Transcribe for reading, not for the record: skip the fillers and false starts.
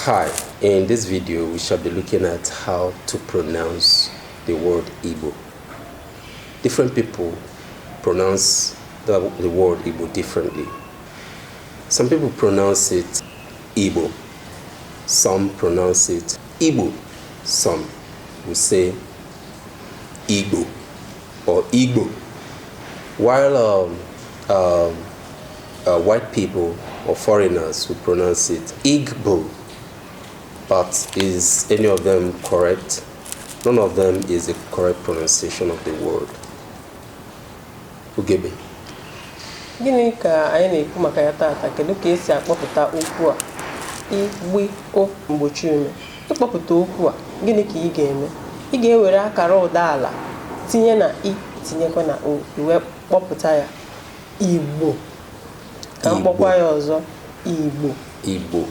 Hi, in this video we shall be looking at how to pronounce the word Igbo. Different people pronounce the word Igbo differently. Some people pronounce it Igbo, some pronounce it Igbo, some will say Igbo or Igbo, while white people or foreigners will pronounce it Igbo. But is any of them correct? None of them is a correct pronunciation of the word. Ugegbe. Gịnị ka anyị na-ekwu maka ya taata? Kedu ka esi akpọpụta okwu a igbe o mgbochi ume? Ịkpọpụta okwu a, gịnị ka ị ga-eme? Ị ga-ewere akara ụda ala tinye na i, tinyekwa na o, iwe kpọpụta ya Igbo. Ka mkpọkwa ya ọzọ Igbo. Igbo.